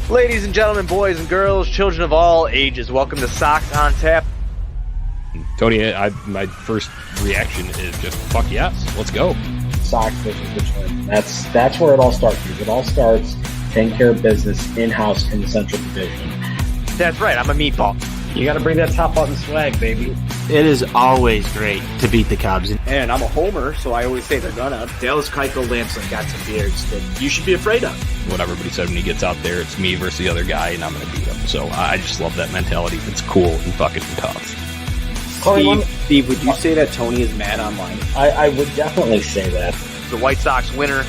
Ladies and gentlemen, boys and girls, children of all ages, welcome to Sox On Tap. Tony, my first reaction is just, fuck yes, let's go. Sox versus Richmond. That's where it all starts. It all starts taking care of business in-house in the Central Division. That's right, I'm a meatball. You got to bring that top button swag, baby. It is always great to beat the Cubs. And I'm a homer, so I always say they're gonna. Dallas Keuchel Lamson got some beards that you should be afraid of. What everybody said when he gets out there, it's me versus the other guy, and I'm going to beat him. So I just love that mentality. It's cool and fucking tough. Steve, would you say that Tony is mad online? I would definitely say that. The White Sox winner.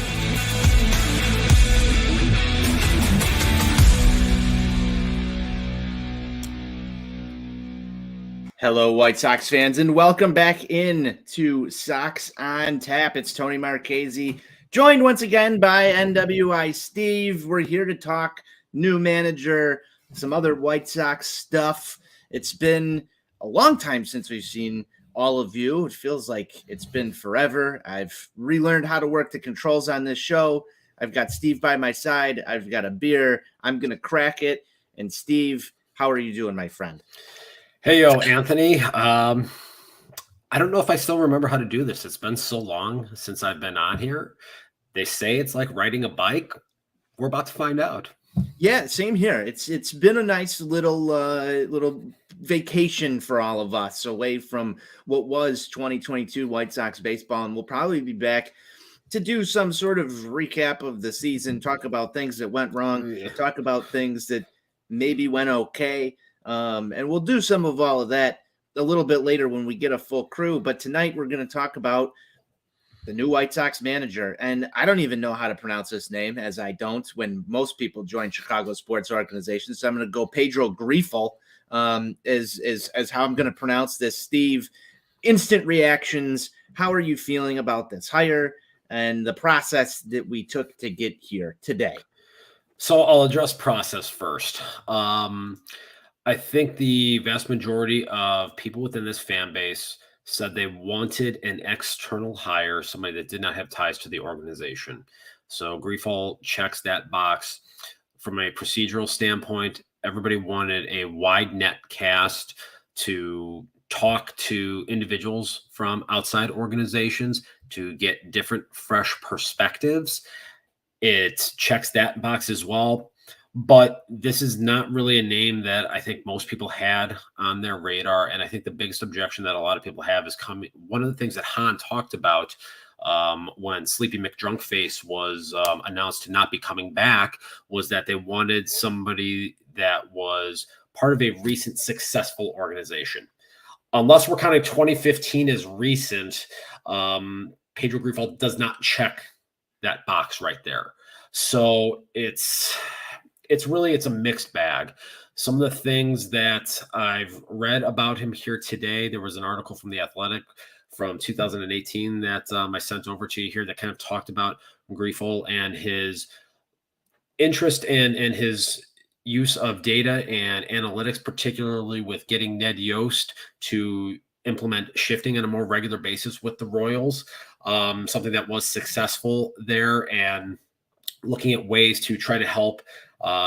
Hello, White Sox fans, and welcome back in to Sox on Tap. It's Tony Marchese, joined once again by NWI Steve. We're here to talk new manager, some other White Sox stuff. It's been a long time since we've seen all of you. It feels like it's been forever. I've relearned how to work the controls on this show. I've got Steve by my side. I've got a beer. I'm going to crack it. And Steve, how are you doing, my friend? Hey, yo, Anthony. I don't know if I still remember how to do this. It's been so long since I've been on here. They say it's like riding a bike. We're about to find out. Yeah, same here. It's been a nice little vacation for all of us away from what was 2022 White Sox baseball, and we'll probably be back to do some sort of recap of the season, talk about things that went wrong, talk about things that maybe went okay. And we'll do some of all of that a little bit later when we get a full crew. But tonight we're going to talk about the new White Sox manager. And I don't even know how to pronounce this name, as I don't when most people join Chicago sports organizations. So I'm going to go Pedro Grifol is how I'm going to pronounce this. Steve, instant reactions. How are you feeling about this hire and the process that we took to get here today? So I'll address process first. I think the vast majority of people within this fan base said they wanted an external hire, somebody that did not have ties to the organization. So Grifol checks that box. From a procedural standpoint, everybody wanted a wide net cast to talk to individuals from outside organizations to get different, fresh perspectives. It checks that box as well. But this is not really a name that I think most people had on their radar. And I think the biggest objection that a lot of people have is coming. One of the things that Han talked about when Sleepy McDrunkface was announced to not be coming back was that they wanted somebody that was part of a recent successful organization. Unless we're counting 2015 as recent, Pedro Grifol does not check that box right there. So it's a mixed bag. Some of the things that I've read about him here today, there was an article from The Athletic from 2018 that I sent over to you here that kind of talked about Grifol and his interest and his use of data and analytics, particularly with getting Ned Yost to implement shifting on a more regular basis with the Royals, something that was successful there, and looking at ways to try to help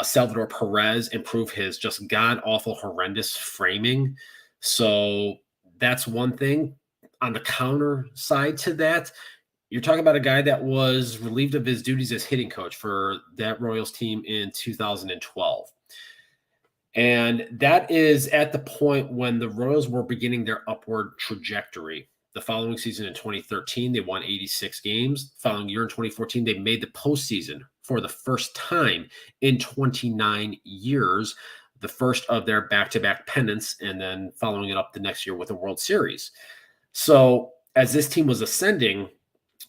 Salvador Perez improve his just god-awful, horrendous framing. So that's one thing. On the counter side to that, you're talking about a guy that was relieved of his duties as hitting coach for that Royals team in 2012. And that is at the point when the Royals were beginning their upward trajectory. The following season in 2013, they won 86 games. The following year in 2014, they made the postseason for the first time in 29 years, the first of their back-to-back pennants, and then following it up the next year with a World Series. So as this team was ascending,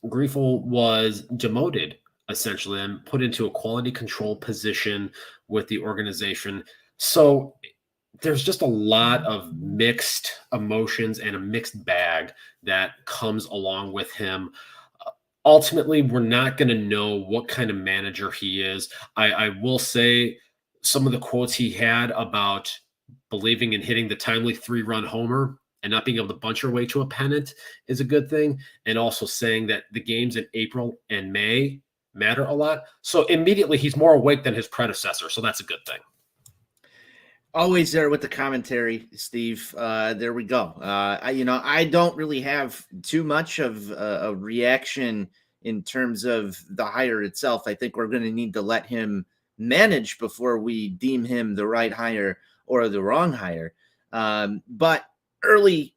Grifol was demoted, essentially, and put into a quality control position with the organization. So there's just a lot of mixed emotions and a mixed bag that comes along with him. Ultimately, we're not going to know what kind of manager he is. I will say some of the quotes he had about believing in hitting the timely 3-run homer and not being able to bunch your way to a pennant is a good thing. And also saying that the games in April and May matter a lot. So immediately he's more awake than his predecessor. So that's a good thing. Always there with the commentary, Steve. There we go. I don't really have too much of a reaction in terms of the hire itself. I think we're going to need to let him manage before we deem him the right hire or the wrong hire. But early,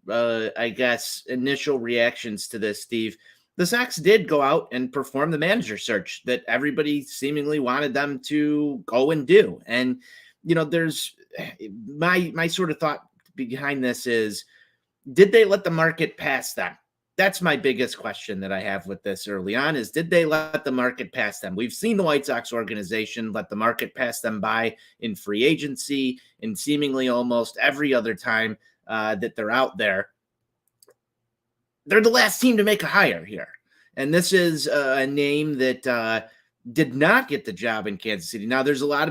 I guess, initial reactions to this, Steve. The Sox did go out and perform the manager search that everybody seemingly wanted them to go and do. And there's my sort of thought behind this is, did they let the market pass them? That's my biggest question that I have with this early on is, did they let the market pass them? We've seen the White Sox organization let the market pass them by in free agency and seemingly almost every other time that they're out there. They're the last team to make a hire here. And this is a name that did not get the job in Kansas City. Now, there's a lot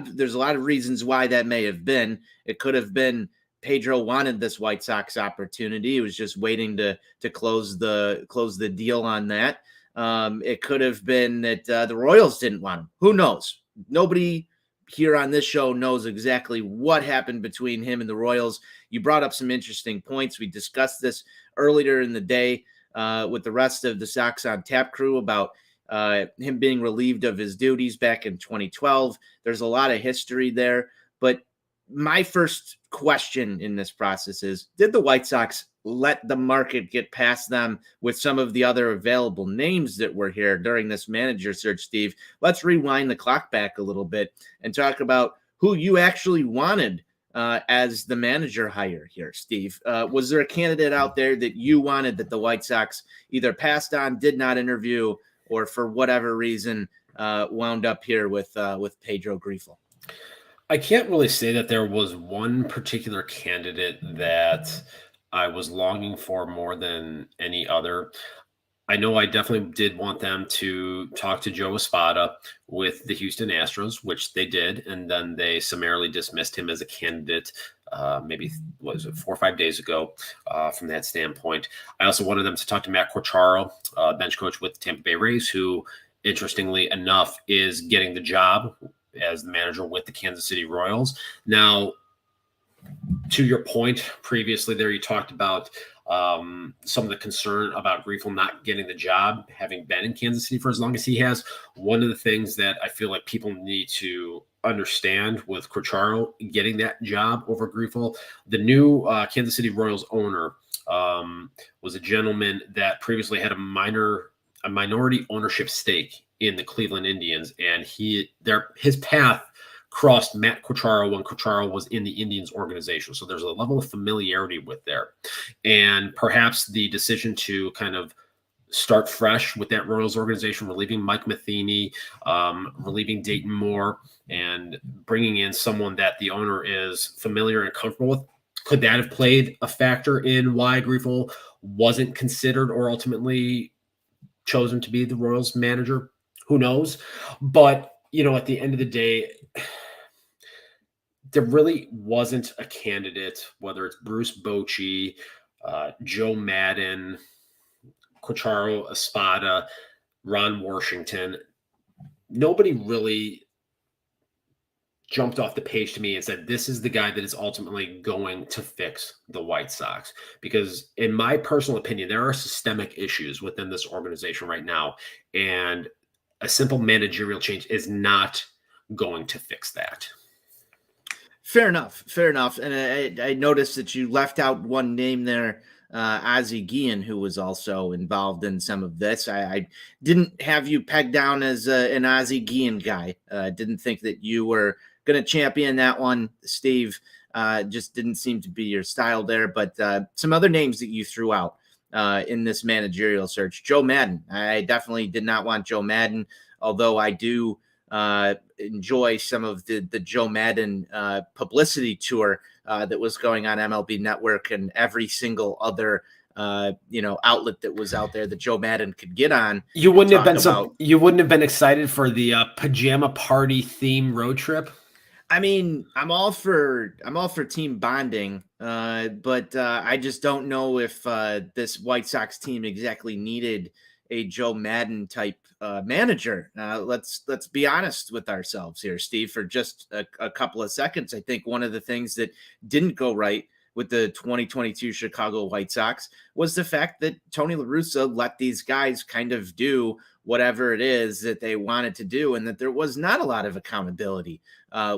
of reasons why that may have been. It could have been Pedro wanted this White Sox opportunity. He was just waiting to close the deal on that. It could have been that the Royals didn't want him. Who knows? Nobody here on this show knows exactly what happened between him and the Royals. You brought up some interesting points. We discussed this earlier in the day with the rest of the Sox on Tap crew about him being relieved of his duties back in 2012. There's a lot of history there. But my first question in this process is, did the White Sox let the market get past them with some of the other available names that were here during this manager search, Steve? Let's rewind the clock back a little bit and talk about who you actually wanted as the manager hire here, Steve. Was there a candidate out there that you wanted that the White Sox either passed on, did not interview, or for whatever reason wound up here with Pedro Grifol? I can't really say that there was one particular candidate that I was longing for more than any other. I know I definitely did want them to talk to Joe Espada with the Houston Astros, which they did, and then they summarily dismissed him as a candidate maybe, what was it, 4 or 5 days ago from that standpoint. I also wanted them to talk to Matt Quatraro, bench coach with the Tampa Bay Rays, who, interestingly enough, is getting the job as the manager with the Kansas City Royals. Now, to your point previously there, you talked about some of the concern about Grifol not getting the job, having been in Kansas City for as long as he has. One of the things that I feel like people need to understand with Quatraro getting that job over Grifol, the new Kansas City Royals owner was a gentleman that previously had a minority ownership stake in the Cleveland Indians, and his path crossed Matt Quatraro when Quatraro was in the Indians organization. So there's a level of familiarity with there. And perhaps the decision to kind of start fresh with that Royals organization, relieving Mike Matheny, relieving Dayton Moore, and bringing in someone that the owner is familiar and comfortable with. Could that have played a factor in why Grifol wasn't considered or ultimately chosen to be the Royals manager? Who knows? But, at the end of the day, there really wasn't a candidate, whether it's Bruce Bochy, Joe Madden, Quatraro, Espada, Ron Washington. Nobody really jumped off the page to me and said, this is the guy that is ultimately going to fix the White Sox. Because in my personal opinion, there are systemic issues within this organization right now. And a simple managerial change is not going to fix that. Fair enough. And I noticed that you left out one name there, Ozzie Guillen, who was also involved in some of this. I didn't have you pegged down as an Ozzie Guillen guy. Didn't think that you were going to champion that one, Steve. Just didn't seem to be your style there. But some other names that you threw out in this managerial search. Joe Madden. I definitely did not want Joe Madden, although I do enjoy some of the Joe Madden publicity tour that was going on MLB Network and every single other outlet that was out there that Joe Madden could get on. You wouldn't have been excited for the pajama party theme road trip? I mean, I'm all for team bonding, but I just don't know if this White Sox team exactly needed a Joe Madden type manager. Let's be honest with ourselves here, Steve, for just a couple of seconds. I think one of the things that didn't go right with the 2022 Chicago White Sox was the fact that Tony La Russa let these guys kind of do whatever it is that they wanted to do, and that there was not a lot of accountability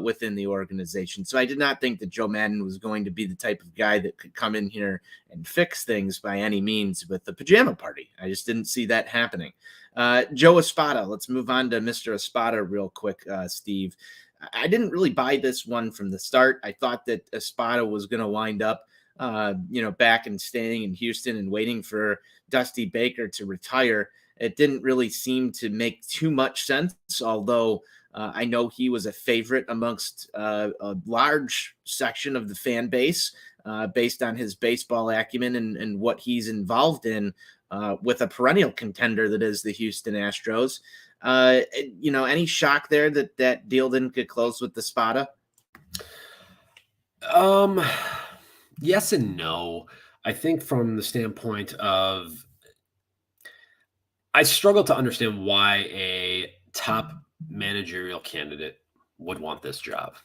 within the organization. So I did not think that Joe Madden was going to be the type of guy that could come in here and fix things by any means with the pajama party. I just didn't see that happening. Joe Espada, let's move on to Mr. Espada real quick, Steve. I didn't really buy this one from the start. I thought that Espada was going to wind up, back and staying in Houston and waiting for Dusty Baker to retire. It didn't really seem to make too much sense, although I know he was a favorite amongst a large section of the fan base based on his baseball acumen and what he's involved in with a perennial contender that is the Houston Astros. Any shock there that deal didn't get close with the Spada? Yes and no. I think from the standpoint of, I struggle to understand why a top managerial candidate would want this job.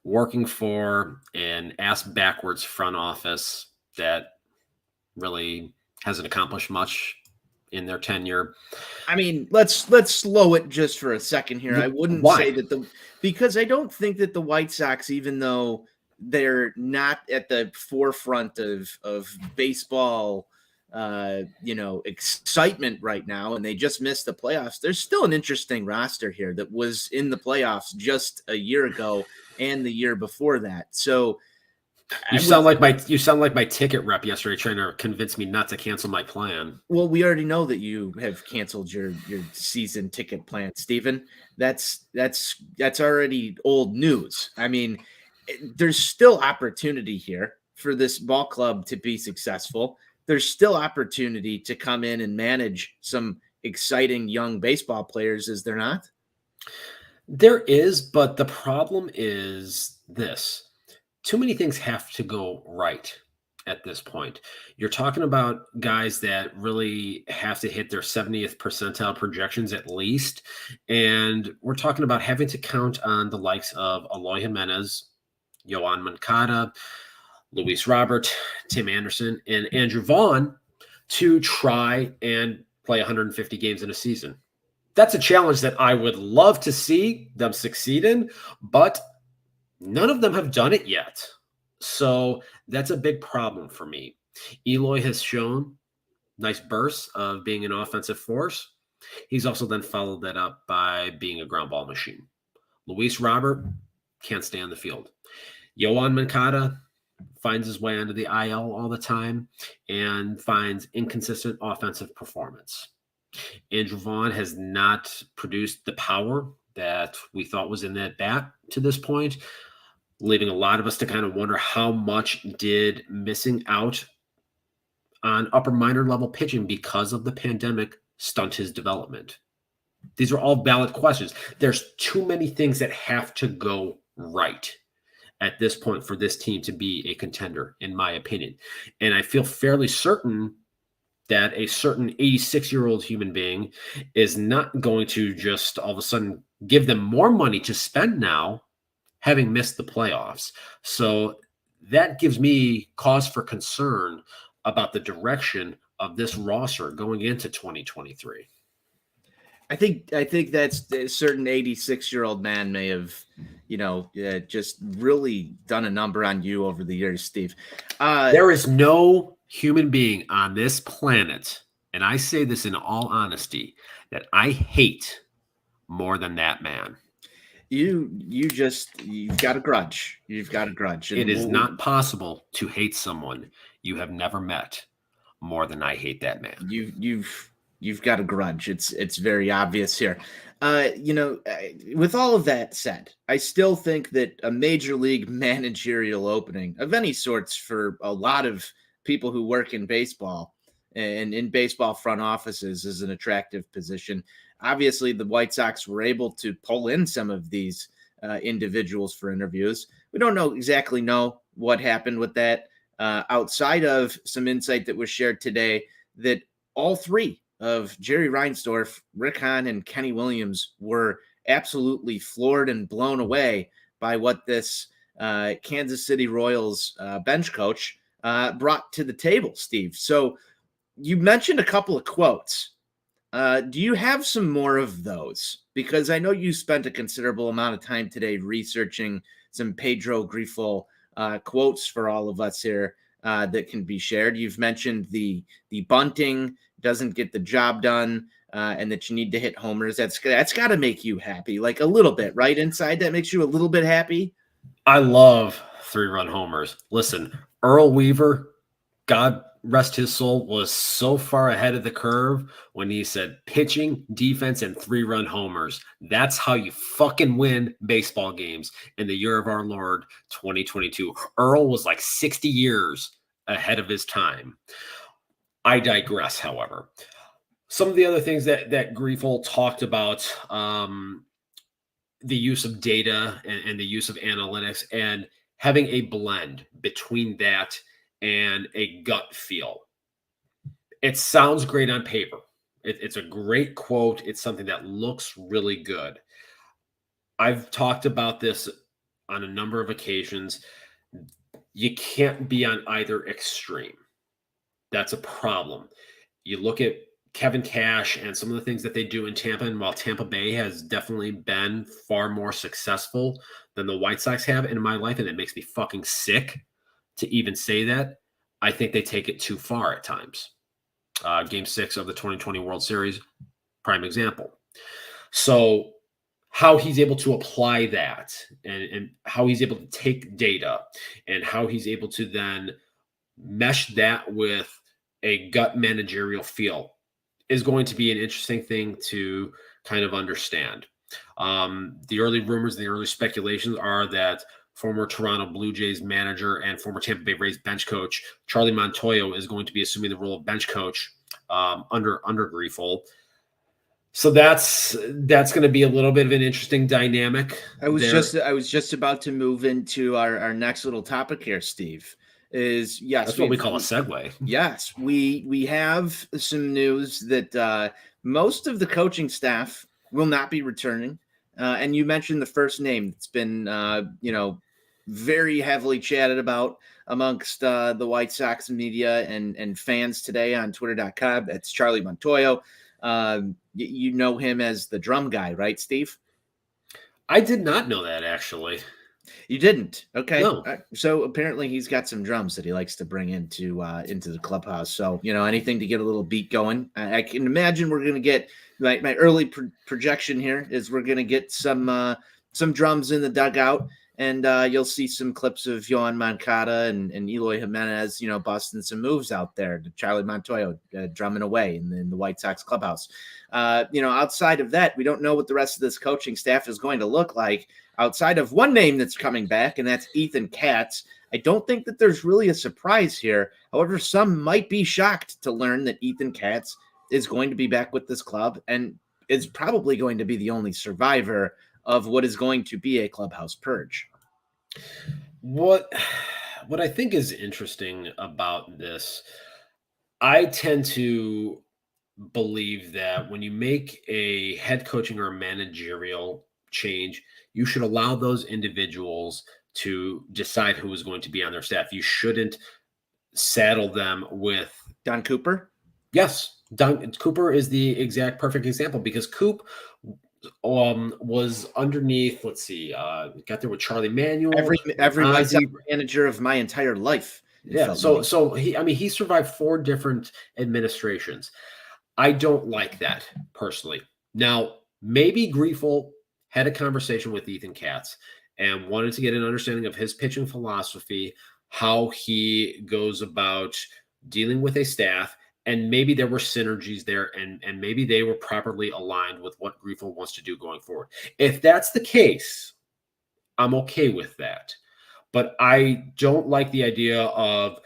Working for an ass backwards front office that really hasn't accomplished much in their tenure. I mean, let's slow it just for a second here. I wouldn't say that because I don't think that the White Sox, even though they're not at the forefront of baseball, excitement right now, and they just missed the playoffs. There's still an interesting roster here that was in the playoffs just a year ago and the year before that. So you sound like my ticket rep yesterday trying to convince me not to cancel my plan. Well, we already know that you have canceled your season ticket plan, Stephen. That's already old news. I mean, there's still opportunity here for this ball club to be successful. There's still opportunity to come in and manage some exciting young baseball players, is there not? There is, but the problem is this. Too many things have to go right at this point. You're talking about guys that really have to hit their 70th percentile projections at least. And we're talking about having to count on the likes of Eloy Jimenez, Yoan Moncada, Luis Robert, Tim Anderson, and Andrew Vaughn to try and play 150 games in a season. That's a challenge that I would love to see them succeed in, but none of them have done it yet. So that's a big problem for me. Eloy has shown nice bursts of being an offensive force. He's also then followed that up by being a ground ball machine. Luis Robert can't stay on the field. Yoan Moncada finds his way onto the IL all the time and finds inconsistent offensive performance. Andrew Vaughn has not produced the power that we thought was in that bat to this point, leaving a lot of us to kind of wonder how much did missing out on upper minor level pitching because of the pandemic stunt his development. These are all valid questions. There's too many things that have to go right at this point for this team to be a contender, in my opinion. And I feel fairly certain that a certain 86-year-old human being is not going to just all of a sudden give them more money to spend now, having missed the playoffs. So that gives me cause for concern about the direction of this roster going into 2023. I think that's a certain 86-year-old man may have, just really done a number on you over the years, Steve. There is no human being on this planet, and I say this in all honesty, that I hate more than that man. You've got a grudge. You've got a grudge. It is not possible to hate someone you have never met more than I hate that man. You've got a grudge. It's very obvious here. With all of that said, I still think that a major league managerial opening of any sorts for a lot of people who work in baseball and in baseball front offices is an attractive position. Obviously, the White Sox were able to pull in some of these individuals for interviews. We don't exactly know what happened with that outside of some insight that was shared today that all three of Jerry Reinsdorf, Rick Hahn, and Kenny Williams were absolutely floored and blown away by what this Kansas City Royals bench coach brought to the table, Steve. So you mentioned a couple of quotes. Do you have some more of those? Because I know you spent a considerable amount of time today researching some Pedro Grifol quotes for all of us here that can be shared. You've mentioned the bunting doesn't get the job done, and that you need to hit homers. That's got to make you happy, like a little bit, right? Inside, that makes you a little bit happy. I love 3-run homers. Listen, Earl Weaver, God rest his soul, was so far ahead of the curve when he said pitching, defense, and 3-run homers. That's how you fucking win baseball games in the year of our Lord 2022. Earl was like 60 years ahead of his time. I digress, however. Some of the other things that Grifol talked about, the use of data and the use of analytics, and having a blend between that and a gut feel. It sounds great on paper. It's a great quote. It's something that looks really good. I've talked about this on a number of occasions. You can't be on either extreme. That's a problem. You look at Kevin Cash and some of the things that they do in Tampa, and while Tampa Bay has definitely been far more successful than the White Sox have in my life, and it makes me fucking sick to even say that, I think they take it too far at times. Game 6 of the 2020 World Series, prime example. So how he's able to apply that, and how he's able to take data, and how he's able to then mesh that with a gut managerial feel is going to be an interesting thing to kind of understand. The early rumors, the early speculations are that former Toronto Blue Jays manager and former Tampa Bay Rays bench coach Charlie Montoyo is going to be assuming the role of bench coach under Grifol. So that's going to be a little bit of an interesting dynamic. I was just about to move into our next little topic here, Steve. Is yes, that's what we call a segue. Yes, we have some news that most of the coaching staff will not be returning, and you mentioned the first name that's been very heavily chatted about amongst the White Sox media and fans today on Twitter.com. That's Charlie Montoyo. You know him as the drum guy, right, Steve? I did not know that, actually. You didn't? Okay. No. So apparently he's got some drums that he likes to bring into the clubhouse. So, anything to get a little beat going. I can imagine we're going to get my early projection here is we're going to get some drums in the dugout, and you'll see some clips of Yohan Moncada and Eloy Jimenez, busting some moves out there to Charlie Montoyo drumming away in the White Sox clubhouse. Outside of that, we don't know what the rest of this coaching staff is going to look like outside of one name that's coming back, and that's Ethan Katz. I don't think that there's really a surprise here. However, some might be shocked to learn that Ethan Katz is going to be back with this club and is probably going to be the only survivor of what is going to be a clubhouse purge. What I think is interesting about this, I tend to believe that when you make a head coaching or managerial change, you should allow those individuals to decide who is going to be on their staff. You shouldn't saddle them with Don Cooper. Yes, Don Cooper is the exact perfect example, because Coop was underneath. Let's see, got there with Charlie Manuel. Every manager of my entire life. Yeah, so he survived 4 different administrations. I don't like that personally. Now, maybe Grifol had a conversation with Ethan Katz and wanted to get an understanding of his pitching philosophy, how he goes about dealing with a staff, and maybe there were synergies there, and maybe they were properly aligned with what Grifol wants to do going forward. If that's the case, I'm okay with that. But I don't like the idea of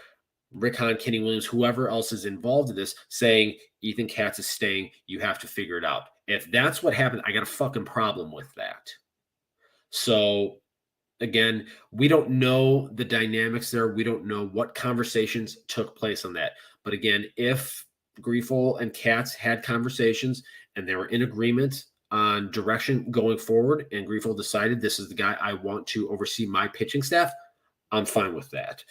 Rick Hahn, Kenny Williams, whoever else is involved in this, saying Ethan Katz is staying, you have to figure it out. If that's what happened, I got a fucking problem with that. So, again, we don't know the dynamics there. We don't know what conversations took place on that. But again, if Grifol and Katz had conversations and they were in agreement on direction going forward, and Grifol decided this is the guy I want to oversee my pitching staff, I'm fine with that.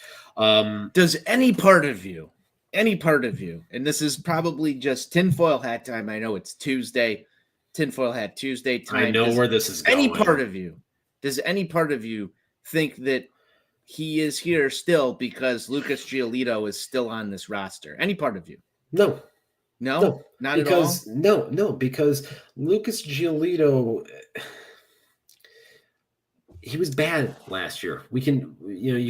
Does any part of you, and this is probably just tinfoil hat time. I know it's Tuesday, tinfoil hat Tuesday time. I know where this is going. Does any part of you think that he is here still because Lucas Giolito is still on this roster? Any part of you? No, not at all. No, because Lucas Giolito, he was bad last year. You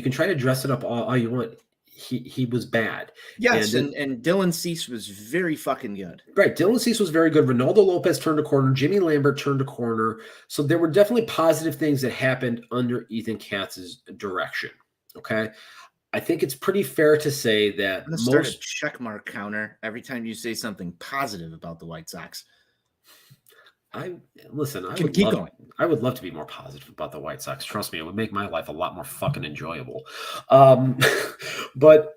can try to dress it up all you want. He was bad. Yes, and Dylan Cease was very fucking good. Right, Dylan Cease was very good. Ronaldo Lopez turned a corner. Jimmy Lambert turned a corner. So there were definitely positive things that happened under Ethan Katz's direction. Okay, I think it's pretty fair to say that I'm gonna start a checkmark counter every time you say something positive about the White Sox. I would love to be more positive about the White Sox. Trust me, it would make my life a lot more fucking enjoyable. But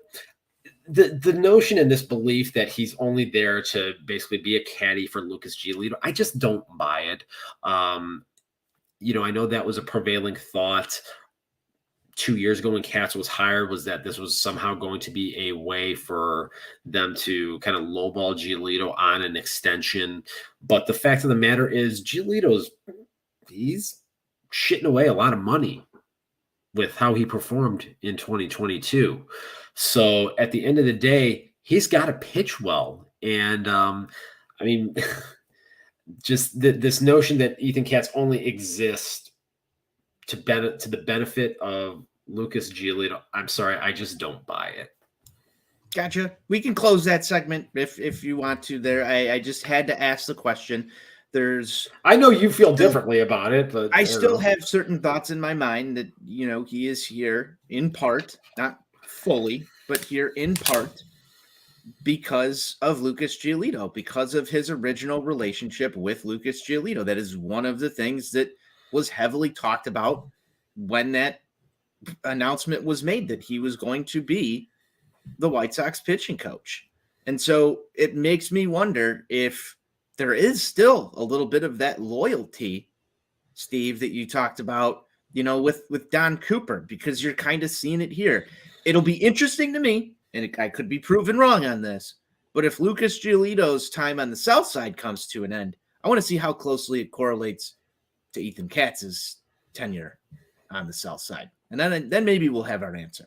the notion and this belief that he's only there to basically be a caddy for Lucas Giolito, I just don't buy it. I know that was a prevailing thought 2 years ago when Katz was hired, was that this was somehow going to be a way for them to kind of lowball Giolito on an extension. But the fact of the matter is he's shitting away a lot of money with how he performed in 2022. So at the end of the day, he's got to pitch well. And just this notion that Ethan Katz only exists to the benefit of Lucas Giolito, I'm sorry, I just don't buy it. Gotcha. We can close that segment if you want to there. I just had to ask the question. I know you feel differently about it, but I still have certain thoughts in my mind that, he is here in part, not fully, but here in part because of Lucas Giolito, because of his original relationship with Lucas Giolito. That is one of the things that was heavily talked about when that announcement was made that he was going to be the White Sox pitching coach. And so it makes me wonder if there is still a little bit of that loyalty, Steve, that you talked about, with Don Cooper, because you're kind of seeing it here. It'll be interesting to me, and I could be proven wrong on this, but if Lucas Giolito's time on the South Side comes to an end, I want to see how closely it correlates to Ethan Katz's tenure on the South Side. And then maybe we'll have our answer.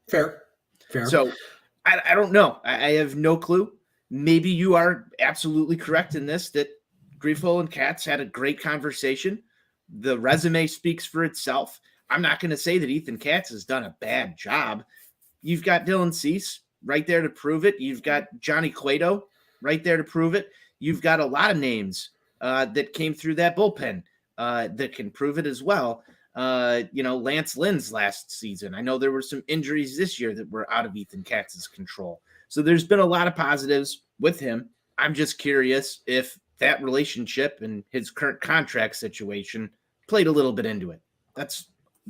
Fair. So I don't know. I have no clue. Maybe you are absolutely correct in this, that Grifol and Katz had a great conversation. The resume speaks for itself. I'm not going to say that Ethan Katz has done a bad job. You've got Dylan Cease right there to prove it. You've got Johnny Cueto right there to prove it. You've got a lot of names that came through that bullpen that can prove it as well. Lance Lynn's last season. I know there were some injuries this year that were out of Ethan Katz's control. So there's been a lot of positives with him. I'm just curious if that relationship and his current contract situation played a little bit into it. That's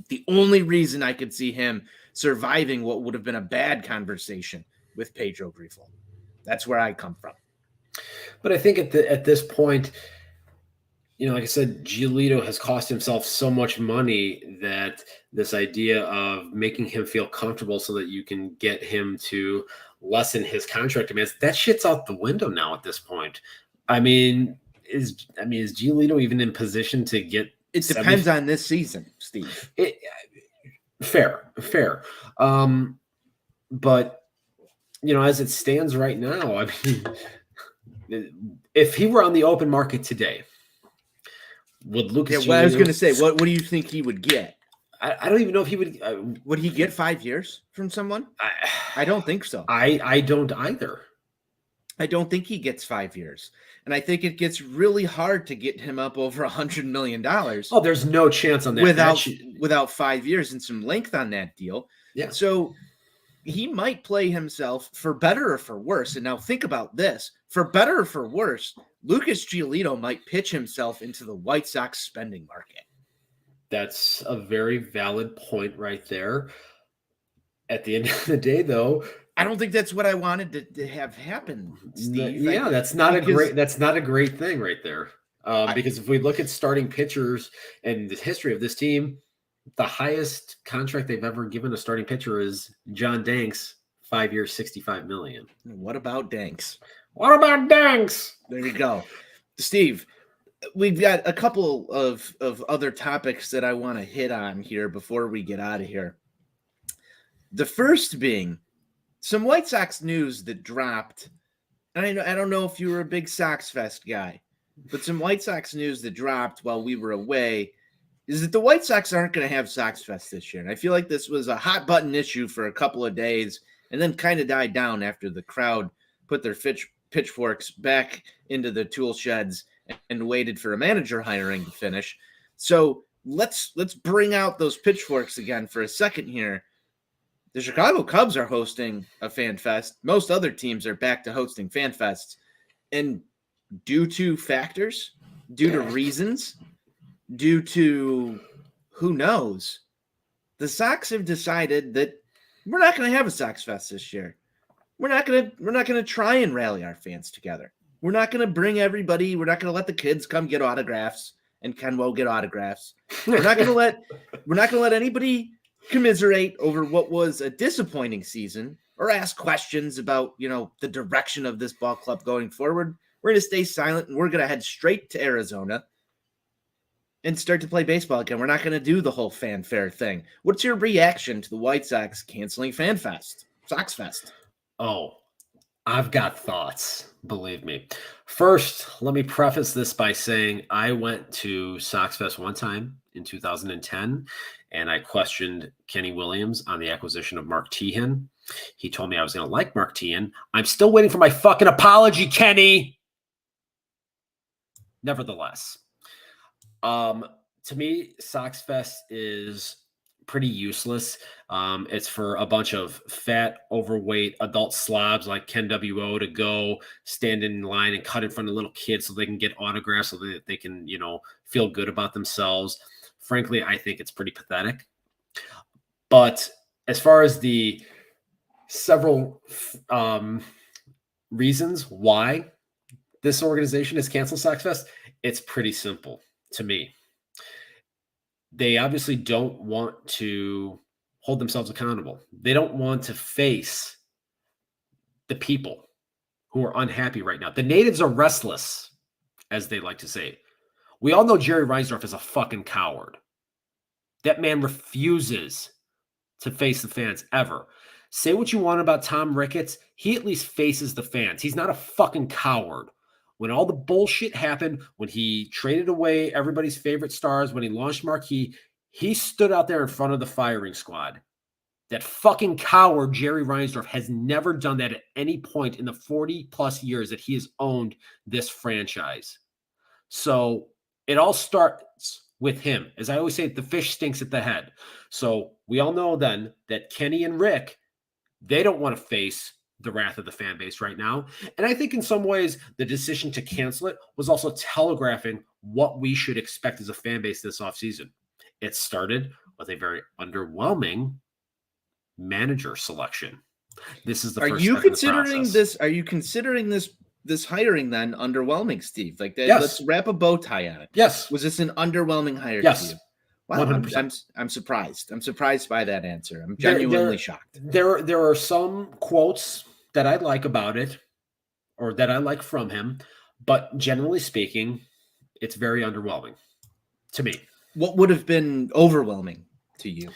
the only reason I could see him surviving what would have been a bad conversation with Pedro Grifol. That's where I come from. But I think at this point, like I said, Giolito has cost himself so much money that this idea of making him feel comfortable so that you can get him to lessen his contract demands, that shit's out the window now at this point. Is Giolito even in position to get? It depends on this season, Steve. Fair. But as it stands right now, if he were on the open market today, would Lucas? Yeah, I was going to say, what do you think he would get? I don't even know if he would. Would he get 5 years from someone? I don't think so. I don't either. I don't think he gets 5 years. And I think it gets really hard to get him up over $100 million. Oh, there's no chance on that. Without 5 years and some length on that deal. Yeah. So he might play himself for better or for worse. And now think about this. For better or for worse, Lucas Giolito might pitch himself into the White Sox spending market. That's a very valid point right there. At the end of the day, though, I don't think that's what I wanted to have happen, Steve. Yeah, that's not a great thing right there. Because if we look at starting pitchers and the history of this team, the highest contract they've ever given a starting pitcher is John Danks, 5 years, $65 million. What about Danks? What about Danks? There you go. Steve, we've got a couple of other topics that I want to hit on here before we get out of here. The first being some White Sox news that dropped. And I don't know if you were a big Sox Fest guy, but some White Sox news that dropped while we were away is that the White Sox aren't going to have Sox Fest this year. And I feel like this was a hot button issue for a couple of days and then kind of died down after the crowd put their pitchforks back into the tool sheds and waited for a manager hiring to finish. So let's bring out those pitchforks again for a second here. The Chicago Cubs are hosting a fan fest. Most other teams are back to hosting fan fests. And due to factors, due to reasons, due to who knows, the Sox have decided that we're not going to have a Sox Fest this year. We're not going to try and rally our fans together. We're not going to bring everybody. We're not going to let the kids come get autographs and Ken will get autographs. We're not going to let anybody commiserate over what was a disappointing season or ask questions about, the direction of this ball club going forward. We're going to stay silent and we're going to head straight to Arizona and start to play baseball again. We're not going to do the whole fanfare thing. What's your reaction to the White Sox canceling Fan Fest, Sox Fest? Oh, I've got thoughts, believe me. First, let me preface this by saying I went to Sox Fest one time in 2010, and I questioned Kenny Williams on the acquisition of Mark Teahen. He told me I was going to like Mark Teahen. I'm still waiting for my fucking apology, Kenny. Nevertheless, to me, Sox Fest is pretty useless. It's for a bunch of fat, overweight adult slobs like Ken W.O. to go stand in line and cut in front of little kids so they can get autographs so that they can, feel good about themselves. Frankly, I think it's pretty pathetic. But as far as the several reasons why this organization has canceled Sox Fest, it's pretty simple to me. They obviously don't want to hold themselves accountable. They don't want to face the people who are unhappy right now. The natives are restless, as they like to say. We all know Jerry Reinsdorf is a fucking coward. That man refuses to face the fans ever. Say what you want about Tom Ricketts. He at least faces the fans. He's not a fucking coward. When all the bullshit happened, when he traded away everybody's favorite stars, when he launched Marquee, he stood out there in front of the firing squad. That fucking coward, Jerry Reinsdorf, has never done that at any point in the 40-plus years that he has owned this franchise. So it all starts with him. As I always say, the fish stinks at the head. So we all know then that Kenny and Rick, they don't want to face the wrath of the fan base right now. And I think in some ways, the decision to cancel it was also telegraphing what we should expect as a fan base this offseason. It started with a very underwhelming manager selection. This is the first step of the process. Are you considering this hiring then underwhelming, Steve? Like that, Yes. Let's wrap a bow tie on it. Yes. Was this an underwhelming hire Yes. to you? Wow, 100%. I'm surprised. I'm surprised by that answer. I'm genuinely shocked. There are some quotes that I like about it, or that I like from him, but generally speaking, it's very underwhelming to me. What would have been overwhelming to you?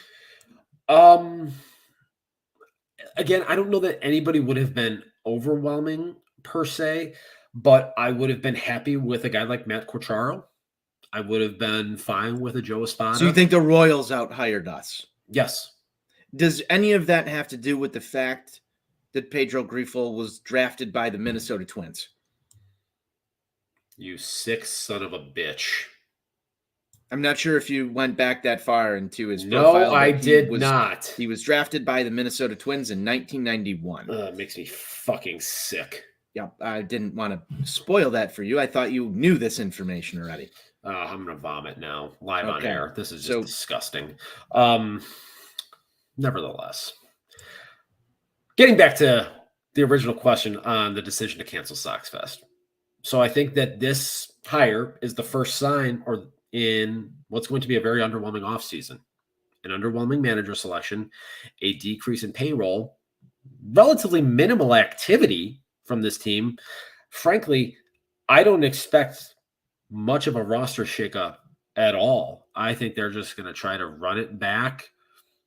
Again, I don't know that anybody would have been overwhelming per se, but I would have been happy with a guy like Matt Quatraro. I would have been fine with a Joe Espada. So you think the Royals out-hired us? Yes. Does any of that have to do with the fact that Pedro Grifol was drafted by the Minnesota Twins? You sick son of a bitch. I'm not sure if you went back that far into his profile. No, I did not. He was drafted by the Minnesota Twins in 1991. It makes me fucking sick. Yeah, I didn't want to spoil that for you. I thought you knew this information already. I'm going to vomit now, live on Okay. air. This is just disgusting. Nevertheless, Getting back to the original question on the decision to cancel Sox Fest. So I think that this hire is the first sign or in what's going to be a very underwhelming offseason. An underwhelming manager selection, a decrease in payroll, relatively minimal activity from this team. Frankly, I don't expect much of a roster shakeup at all. I think they're just going to try to run it back,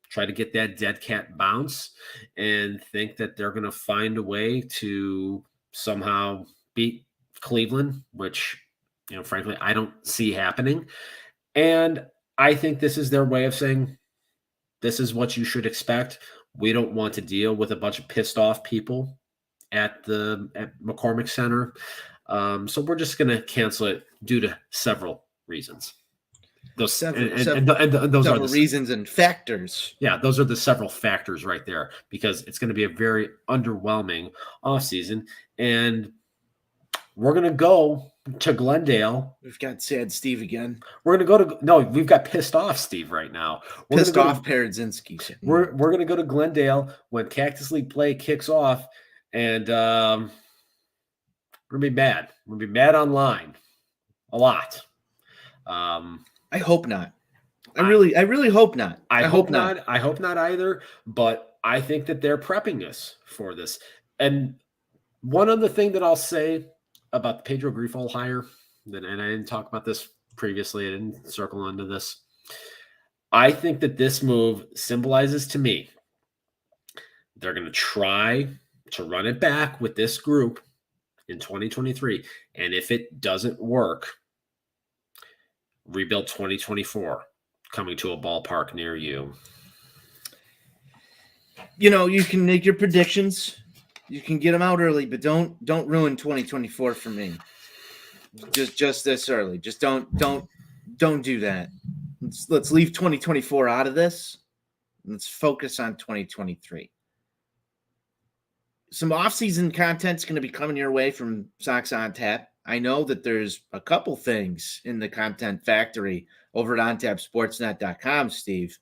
try to get that dead cat bounce, and think that they're going to find a way to somehow beat Cleveland, which, frankly, I don't see happening. And I think this is their way of saying, this is what you should expect. We don't want to deal with a bunch of pissed off people at McCormick Center. So we're just going to cancel it due to several reasons. Those Several reasons and factors. Yeah, those are the several factors right there, because it's going to be a very underwhelming offseason. And we're going to go to Glendale. We've got sad Steve again. We're going to go to we've got pissed off Steve right now. Pissed off Peredzinski. We're going to go to Glendale when Cactus League play kicks off, and we're going to be mad. We're going to be mad online a lot. I hope not. I really hope not. I hope not. I hope not either. But I think that they're prepping us for this. And one other thing that I'll say about the Pedro Grifol hire, and I didn't talk about this previously, I didn't circle into this. I think that this move symbolizes to me they're going to try to run it back with this group in 2023. And if it doesn't work, rebuild 2024 coming to a ballpark near you. You can make your predictions. You can get them out early, but don't ruin 2024 for me. Just this early. Just don't do that. Let's leave 2024 out of this. Let's focus on 2023. Some off-season content's going to be coming your way from Sox On Tap. I know that there's a couple things in the content factory over at ontapsportsnet.com, Steve.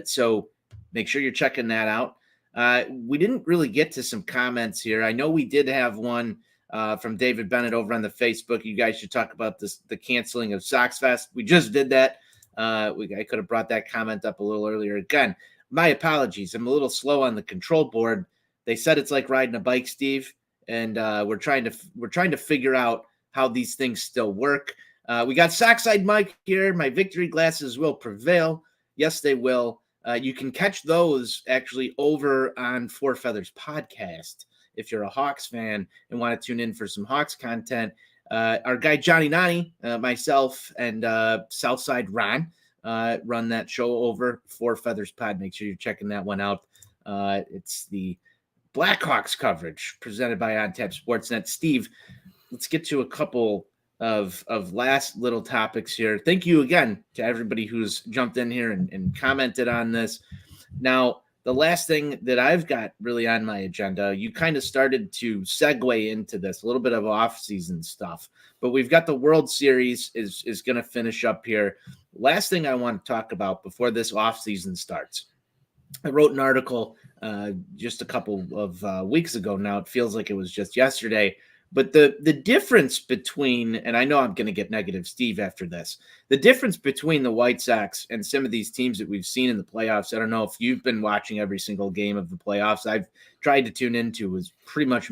So make sure you're checking that out. We didn't really get to some comments here. I know we did have one from David Bennett over on the Facebook. You guys should talk about the canceling of Sox Fest. We just did that. I could have brought that comment up a little earlier. Again, my apologies. I'm a little slow on the control board. They said it's like riding a bike, Steve, and we're trying to figure out how these things still work. We got Sockside Mike here. My victory glasses will prevail. Yes, they will. You can catch those actually over on Four Feathers podcast if you're a Hawks fan and want to tune in for some Hawks content. Our guy Johnny Nani, myself, and Southside Ron run that show over Four Feathers Pod. Make sure you're checking that one out. It's the Blackhawks coverage presented by On Tap Sportsnet. Steve, let's get to a couple of last little topics here. Thank you again to everybody who's jumped in here and commented on this. Now, the last thing that I've got really on my agenda, you kind of started to segue into this, a little bit of off-season stuff, but we've got the World Series is going to finish up here. Last thing I want to talk about before this off-season starts. I wrote an article just a couple of weeks ago now. It feels like it was just yesterday. But the difference between, and I know I'm going to get negative Steve after this, the difference between the White Sox and some of these teams that we've seen in the playoffs, I don't know if you've been watching every single game of the playoffs. I've tried to tune into is pretty much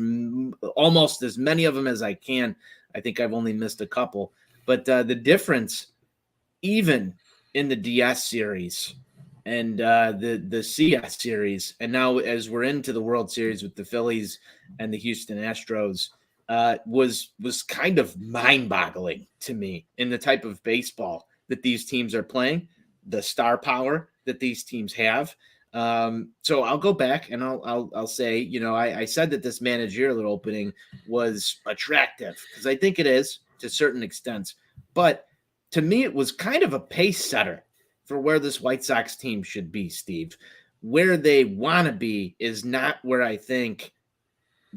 almost as many of them as I can. I think I've only missed a couple. But the difference, even in the DS series and the CS series, and now as we're into the World Series with the Phillies and the Houston Astros, was kind of mind-boggling to me in the type of baseball that these teams are playing, the star power that these teams have. So I'll go back and I'll say, I said that this managerial opening was attractive because I think it is to certain extents, but to me it was kind of a pace setter for where this White Sox team should be, Steve. Where they want to be is not where I think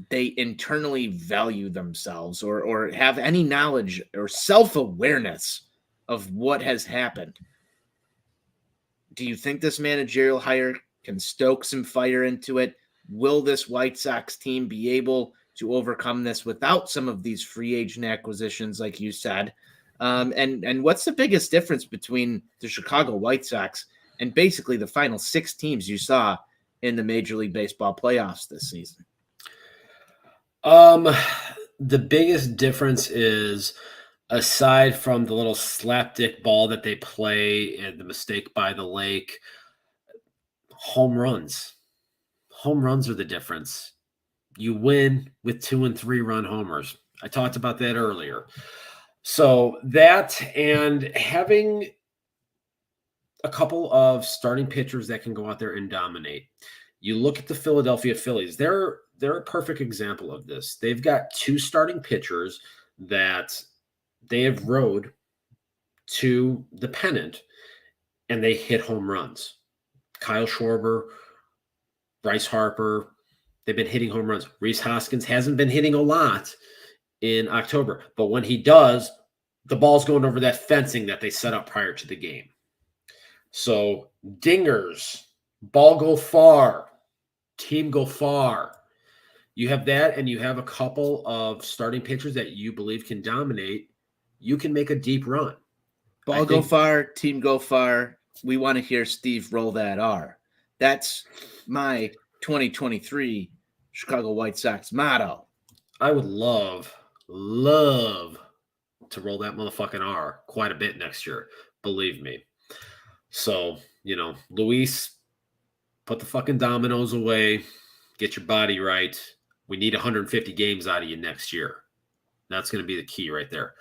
they internally value themselves or have any knowledge or self-awareness of what has happened. Do you think this managerial hire can stoke some fire into it? Will this White Sox team be able to overcome this without some of these free agent acquisitions, like you said? And what's the biggest difference between the Chicago White Sox and basically the final 6 teams you saw in the Major League Baseball playoffs this season? The biggest difference is, aside from the little slapdick ball that they play and the mistake by the lake, home runs. Home runs are the difference. You win with 2 and 3 run homers. I talked about that earlier. So that, and having a couple of starting pitchers that can go out there and dominate. You look at the Philadelphia Phillies. They're a perfect example of this. They've got 2 starting pitchers that they have rode to the pennant, and they hit home runs. Kyle Schwarber, Bryce Harper, they've been hitting home runs. Rhys Hoskins hasn't been hitting a lot in October, but when he does, the ball's going over that fencing that they set up prior to the game. So dingers, ball go far, team go far. You have that, and you have a couple of starting pitchers that you believe can dominate. You can make a deep run. Ball go far, team go far. We want to hear Steve roll that R. That's my 2023 Chicago White Sox motto. I would love to roll that motherfucking R quite a bit next year. Believe me. So, Luis, put the fucking dominoes away. Get your body right. We need 150 games out of you next year. That's going to be the key right there.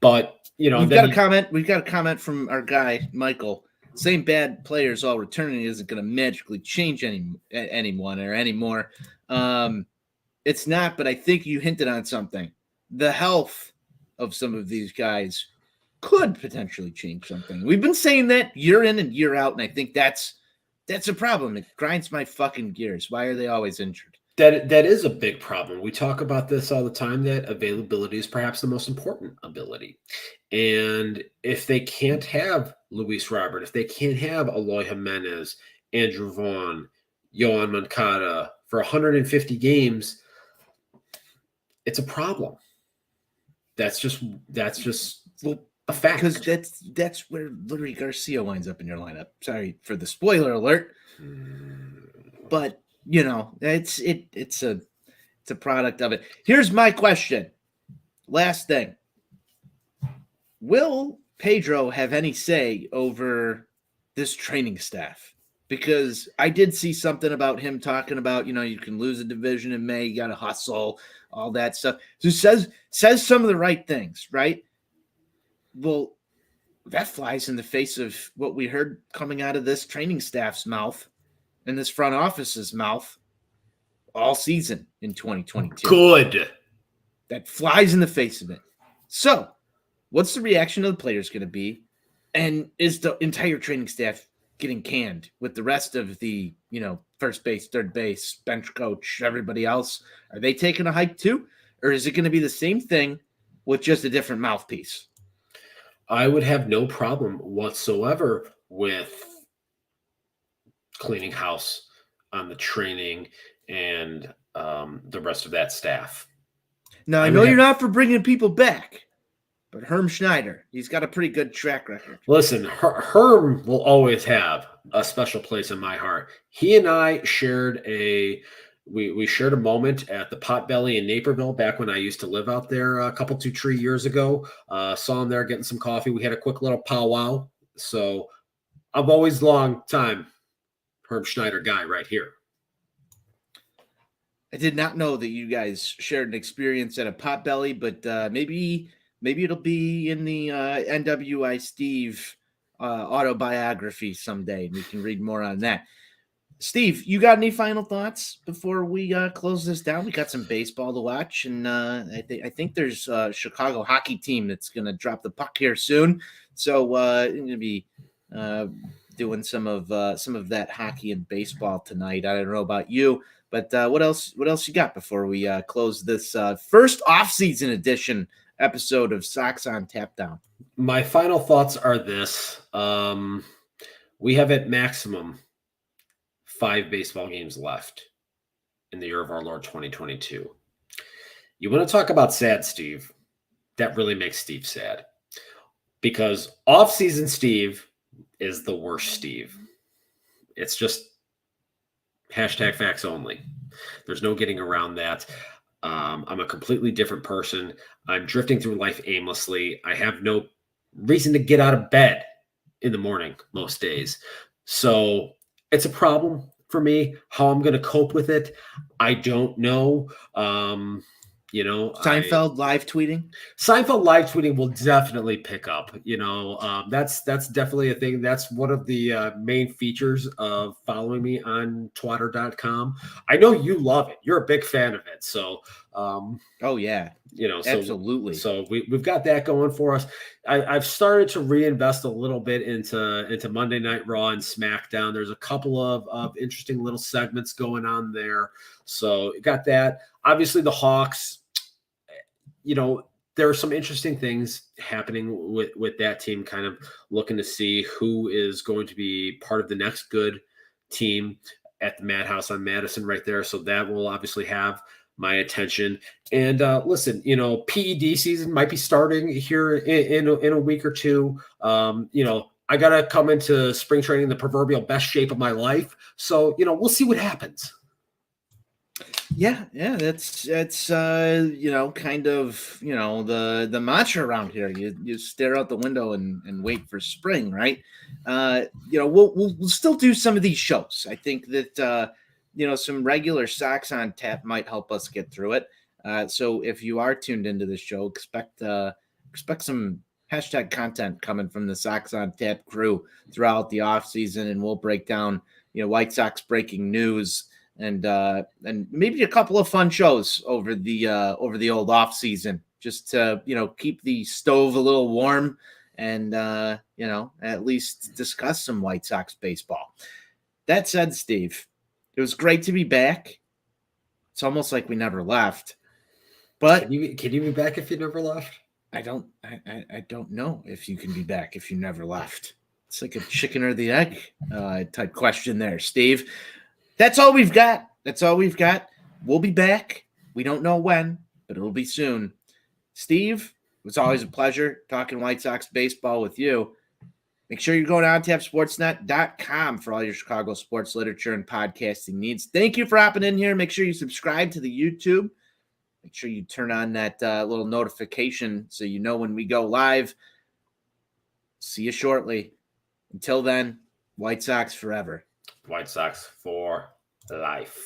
But, we've got a comment from our guy, Michael. Same bad players all returning isn't going to magically change anyone or anymore. It's not, but I think you hinted on something. The health of some of these guys could potentially change something. We've been saying that year in and year out, and I think that's a problem. It grinds my fucking gears. Why are they always injured? That is a big problem. We talk about this all the time, that availability is perhaps the most important ability. And if they can't have Luis Robert, if they can't have Eloy Jimenez, Andrew Vaughn, Yohan Moncada for 150 games, it's a problem. That's just a fact. Because that's where Luis Garcia winds up in your lineup. Sorry for the spoiler alert. But it's a product of it. Here's my question. Last thing. Will Pedro have any say over this training staff? Because I did see something about him talking about, you can lose a division in May, you got to hustle, all that stuff. So says some of the right things, right? Well, that flies in the face of what we heard coming out of this training staff's mouth and this front office's mouth all season in 2022. Good. That flies in the face of it. So, what's the reaction of the players going to be? And is the entire training staff getting canned with the rest of the, first base, third base, bench coach, everybody else? Are they taking a hike too? Or is it going to be the same thing with just a different mouthpiece? I would have no problem whatsoever with cleaning house on the training and the rest of that staff. Now, I know you're not for bringing people back, but Herm Schneider, he's got a pretty good track record. Listen, Herm will always have a special place in my heart. He and I shared we shared a moment at the Potbelly in Naperville back when I used to live out there a couple, 2-3 years ago. Saw him there getting some coffee. We had a quick little powwow. So I've always long time Herm Schneider guy right here. I did not know that you guys shared an experience at a Potbelly, but maybe it'll be in the NWI Steve autobiography someday, and we can read more on that. Steve, you got any final thoughts before we close this down? We got some baseball to watch, and I think there's a Chicago hockey team that's going to drop the puck here soon. So I'm going to be doing some of that hockey and baseball tonight. I don't know about you, but what else you got before we close this first off-season edition episode of Sox on Tap down? My final thoughts are this. We have at maximum 5 baseball games left in the year of our Lord 2022. You want to talk about sad, Steve? That really makes Steve sad. Because off-season Steve is the worst Steve. It's just hashtag facts only. There's no getting around that. I'm a completely different person. I'm drifting through life aimlessly. I have no reason to get out of bed in the morning most days. So it's a problem for me. How I'm going to cope with it, I don't know. Seinfeld live tweeting. Seinfeld live tweeting will definitely pick up. That's definitely a thing. That's one of the main features of following me on Twitter.com. I know you love it. You're a big fan of it. So, oh yeah, absolutely. So we've got that going for us. I've started to reinvest a little bit into Monday Night Raw and SmackDown. There's a couple of interesting little segments going on there. So you got that. Obviously, the Hawks. There are some interesting things happening with that team, kind of looking to see who is going to be part of the next good team at the Madhouse on Madison right there. So that will obviously have my attention. And listen, PED season might be starting here in a week or two. I got to come into spring training in the proverbial best shape of my life. So, we'll see what happens. Yeah, that's kind of the mantra around here. You stare out the window and wait for spring, right? We'll still do some of these shows. I think that some regular Sox on Tap might help us get through it. So if you are tuned into the show, expect some hashtag content coming from the Sox on Tap crew throughout the off season, and we'll break down White Sox breaking news. And maybe a couple of fun shows over the old off season, just to keep the stove a little warm, and at least discuss some White Sox baseball. That said, Steve, it was great to be back. It's almost like we never left. But can you be back if you never left? I don't know if you can be back if you never left. It's like a chicken or the egg type question there, Steve. That's all we've got. We'll be back. We don't know when, but it'll be soon. Steve, it was always a pleasure talking White Sox baseball with you. Make sure you go to ontapsportsnet.com for all your Chicago sports literature and podcasting needs. Thank you for hopping in here. Make sure you subscribe to the YouTube. Make sure you turn on that little notification so you know when we go live. See you shortly. Until then, White Sox forever. White Sox for life.